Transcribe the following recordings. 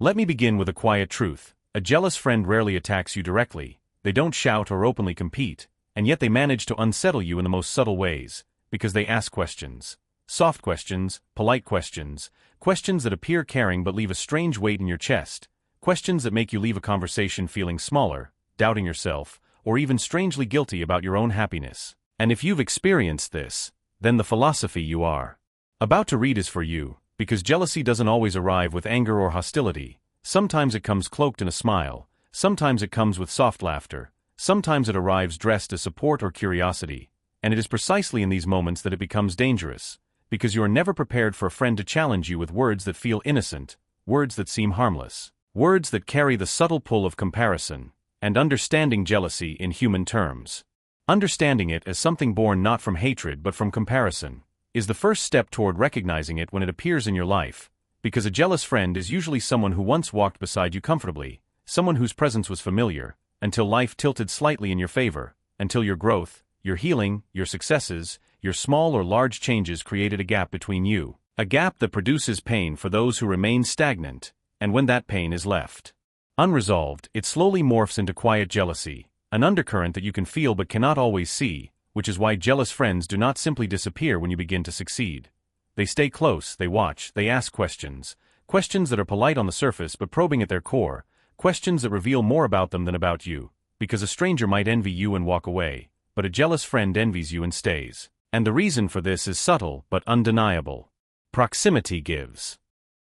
Let me begin with a quiet truth. A jealous friend rarely attacks you directly, they don't shout or openly compete, and yet they manage to unsettle you in the most subtle ways, because they ask questions. Soft questions, polite questions, questions that appear caring but leave a strange weight in your chest, questions that make you leave a conversation feeling smaller, doubting yourself, or even strangely guilty about your own happiness. And if you've experienced this, then the philosophy you are about to read is for you, because jealousy doesn't always arrive with anger or hostility. Sometimes it comes cloaked in a smile, sometimes it comes with soft laughter, sometimes it arrives dressed as support or curiosity, and it is precisely in these moments that it becomes dangerous, because you are never prepared for a friend to challenge you with words that feel innocent, words that seem harmless, words that carry the subtle pull of comparison, and understanding jealousy in human terms. Understanding it as something born not from hatred but from comparison is the first step toward recognizing it when it appears in your life, because a jealous friend is usually someone who once walked beside you comfortably, someone whose presence was familiar, until life tilted slightly in your favor, until your growth, your healing, your successes, your small or large changes created a gap between you, a gap that produces pain for those who remain stagnant, and when that pain is left unresolved, it slowly morphs into quiet jealousy, an undercurrent that you can feel but cannot always see, which is why jealous friends do not simply disappear when you begin to succeed. They stay close, they watch, they ask questions, questions that are polite on the surface but probing at their core, questions that reveal more about them than about you, because a stranger might envy you and walk away, but a jealous friend envies you and stays. And the reason for this is subtle but undeniable. Proximity gives.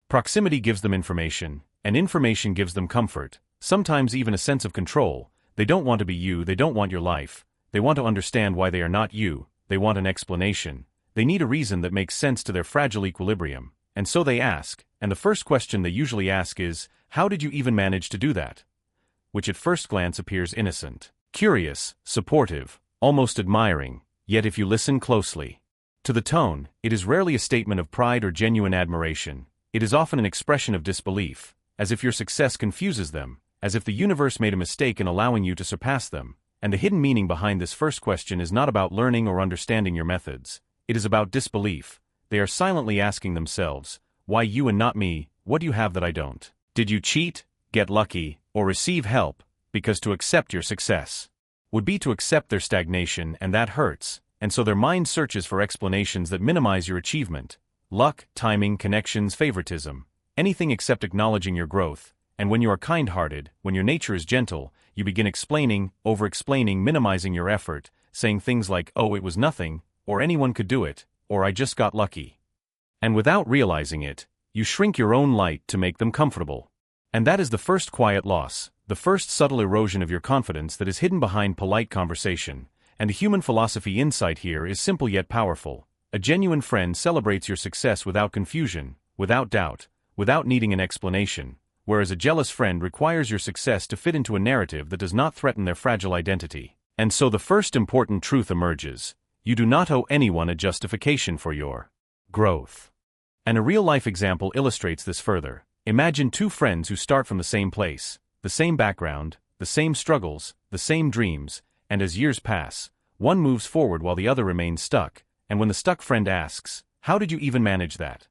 Proximity gives them information, and information gives them comfort, sometimes even a sense of control. They don't want to be you, they don't want your life, they want to understand why they are not you, they want an explanation, they need a reason that makes sense to their fragile equilibrium, and so they ask, and the first question they usually ask is, how did you even manage to do that? Which at first glance appears innocent, curious, supportive, almost admiring, yet if you listen closely to the tone, it is rarely a statement of pride or genuine admiration. It is often an expression of disbelief, as if your success confuses them, as if the universe made a mistake in allowing you to surpass them. And the hidden meaning behind this first question is not about learning or understanding your methods. It is about disbelief. They are silently asking themselves, why you and not me? What do you have that I don't? Did you cheat, get lucky, or receive help? Because to accept your success would be to accept their stagnation, and that hurts, and so their mind searches for explanations that minimize your achievement. Luck, timing, connections, favoritism, anything except acknowledging your growth. And when you are kind-hearted, when your nature is gentle, you begin explaining, over-explaining, minimizing your effort, saying things like, oh, it was nothing, or anyone could do it, or I just got lucky. And without realizing it, you shrink your own light to make them comfortable. And that is the first quiet loss, the first subtle erosion of your confidence that is hidden behind polite conversation. And the human philosophy insight here is simple yet powerful. A genuine friend celebrates your success without confusion, without doubt, without needing an explanation, whereas a jealous friend requires your success to fit into a narrative that does not threaten their fragile identity. And so the first important truth emerges: you do not owe anyone a justification for your growth. And a real-life example illustrates this further. Imagine two friends who start from the same place, the same background, the same struggles, the same dreams, and as years pass, one moves forward while the other remains stuck, and when the stuck friend asks, how did you even manage that?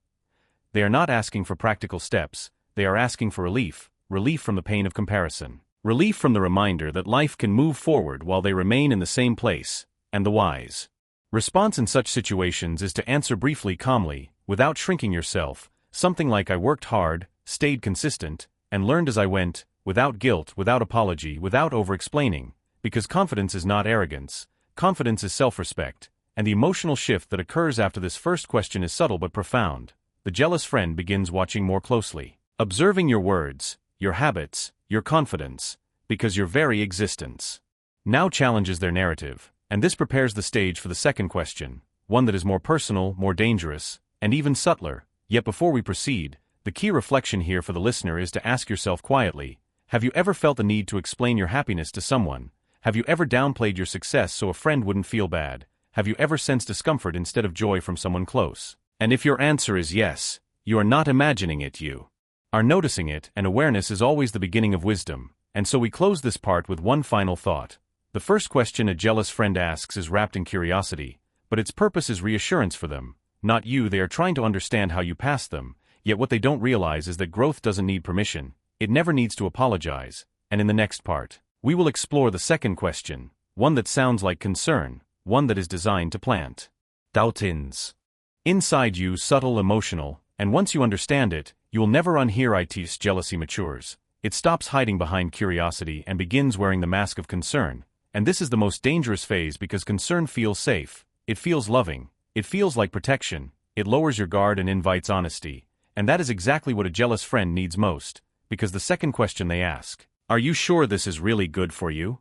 They are not asking for practical steps, they are asking for relief, relief from the pain of comparison, relief from the reminder that life can move forward while they remain in the same place. And the wise response in such situations is to answer briefly, calmly, without shrinking yourself, something like, I worked hard, stayed consistent, and learned as I went, without guilt, without apology, without over-explaining, because confidence is not arrogance, confidence is self-respect, and the emotional shift that occurs after this first question is subtle but profound. The jealous friend begins watching more closely, observing your words, your habits, your confidence, because your very existence now challenges their narrative, and this prepares the stage for the second question, one that is more personal, more dangerous, and even subtler. Yet before we proceed, the key reflection here for the listener is to ask yourself quietly, have you ever felt the need to explain your happiness to someone? Have you ever downplayed your success so a friend wouldn't feel bad? Have you ever sensed discomfort instead of joy from someone close? And if your answer is yes, you are not imagining it, you are noticing it, and awareness is always the beginning of wisdom. And so we close this part with one final thought. The first question a jealous friend asks is wrapped in curiosity, but its purpose is reassurance for them, not you. They are trying to understand how you passed them, Yet what they don't realize is that growth doesn't need permission, it never needs to apologize, and in the next part, we will explore the second question, one that sounds like concern, one that is designed to plant doubts inside you, subtle, emotional, and once you understand it, you will never unhear it's jealousy matures. It stops hiding behind curiosity and begins wearing the mask of concern, and this is the most dangerous phase because concern feels safe, it feels loving, it feels like protection, it lowers your guard and invites honesty, and that is exactly what a jealous friend needs most, because the second question they ask, "Are you sure this is really good for you?"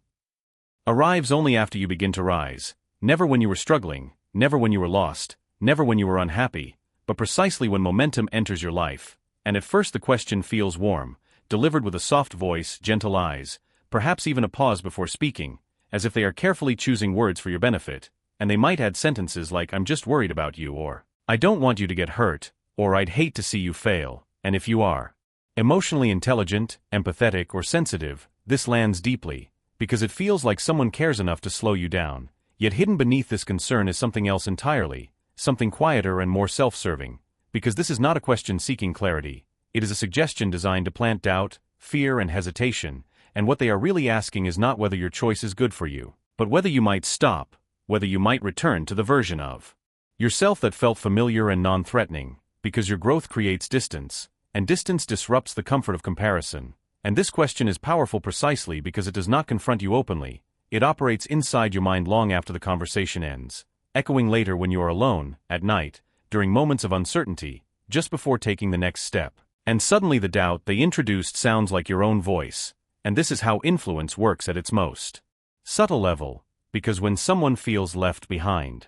arrives only after you begin to rise, never when you were struggling, never when you were lost, never when you were unhappy, but precisely when momentum enters your life, and at first the question feels warm, delivered with a soft voice, gentle eyes, perhaps even a pause before speaking, as if they are carefully choosing words for your benefit, and they might add sentences like "I'm just worried about you," or "I don't want you to get hurt," or "I'd hate to see you fail," and if you are emotionally intelligent, empathetic, or sensitive, this lands deeply, because it feels like someone cares enough to slow you down, yet hidden beneath this concern is something else entirely, something quieter and more self-serving, because this is not a question seeking clarity, it is a suggestion designed to plant doubt, fear, and hesitation, and what they are really asking is not whether your choice is good for you, but whether you might stop, whether you might return to the version of yourself that felt familiar and non-threatening, because your growth creates distance, and distance disrupts the comfort of comparison, and this question is powerful precisely because it does not confront you openly, it operates inside your mind long after the conversation ends, echoing later when you are alone, at night, during moments of uncertainty, just before taking the next step. And suddenly the doubt they introduced sounds like your own voice, and this is how influence works at its most subtle level, because when someone feels left behind,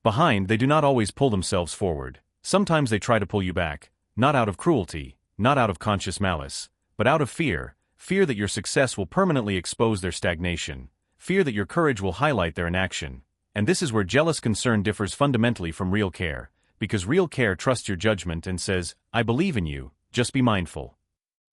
they do not always pull themselves forward, sometimes they try to pull you back, not out of cruelty, not out of conscious malice, but out of fear, fear that your success will permanently expose their stagnation, fear that your courage will highlight their inaction, and this is where jealous concern differs fundamentally from real care, because real care trusts your judgment and says, "I believe in you, just be mindful."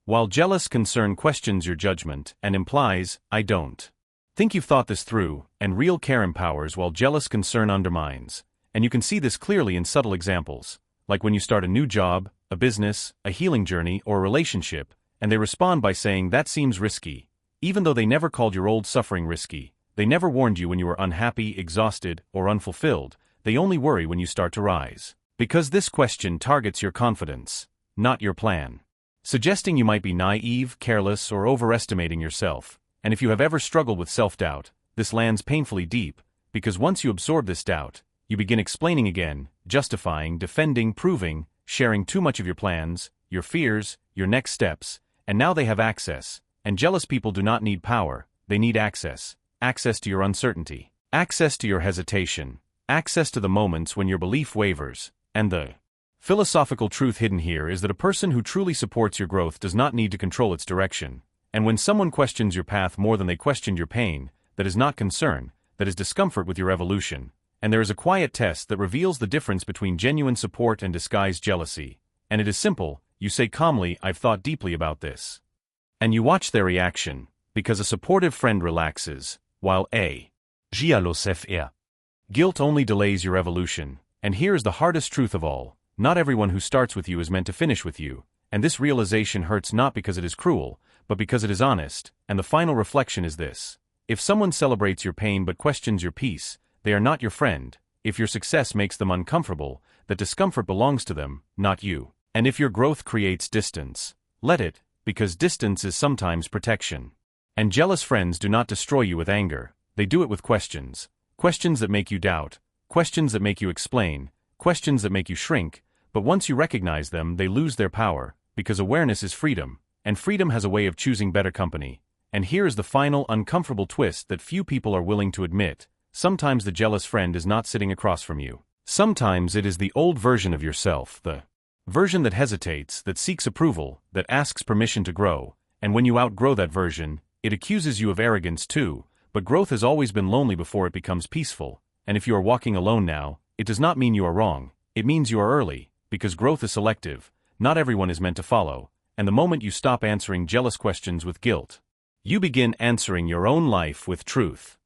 While jealous concern questions your judgment and implies, "I don't think you've thought this through," and real care empowers while jealous concern undermines. And you can see this clearly in subtle examples, like when you start a new job, a business, a healing journey, or a relationship, and they respond by saying, "That seems risky," even though they never called your old suffering risky, they never warned you when you were unhappy, exhausted, or unfulfilled, they only worry when you start to rise. Because this question targets your confidence, not your plan, suggesting you might be naive, careless, or overestimating yourself, and if you have ever struggled with self-doubt, this lands painfully deep, because once you absorb this doubt, you begin explaining again, justifying, defending, proving, sharing too much of your plans, your fears, your next steps, and now they have access, and jealous people do not need power, they need access, access to your uncertainty, access to your hesitation, access to the moments when your belief wavers, and the philosophical truth hidden here is that a person who truly supports your growth does not need to control its direction, and when someone questions your path more than they questioned your pain, that is not concern, that is discomfort with your evolution, and there is a quiet test that reveals the difference between genuine support and disguised jealousy, and it is simple, you say calmly, "I've thought deeply about this." And you watch their reaction, because a supportive friend relaxes, while a guilt only delays your evolution, and here is the hardest truth of all, not everyone who starts with you is meant to finish with you, and this realization hurts not because it is cruel, but because it is honest, and the final reflection is this. If someone celebrates your pain but questions your peace, they are not your friend. If your success makes them uncomfortable, that discomfort belongs to them, not you. And if your growth creates distance, let it, because distance is sometimes protection. And jealous friends do not destroy you with anger, they do it with questions. Questions that make you doubt, questions that make you explain, questions that make you shrink, but once you recognize them, they lose their power, because awareness is freedom, and freedom has a way of choosing better company. And here is the final uncomfortable twist that few people are willing to admit. Sometimes the jealous friend is not sitting across from you. Sometimes it is the old version of yourself, the version that hesitates, that seeks approval, that asks permission to grow, and when you outgrow that version, it accuses you of arrogance too, but growth has always been lonely before it becomes peaceful, and if you are walking alone now, it does not mean you are wrong, it means you are early, because growth is selective, not everyone is meant to follow, and the moment you stop answering jealous questions with guilt, you begin answering your own life with truth.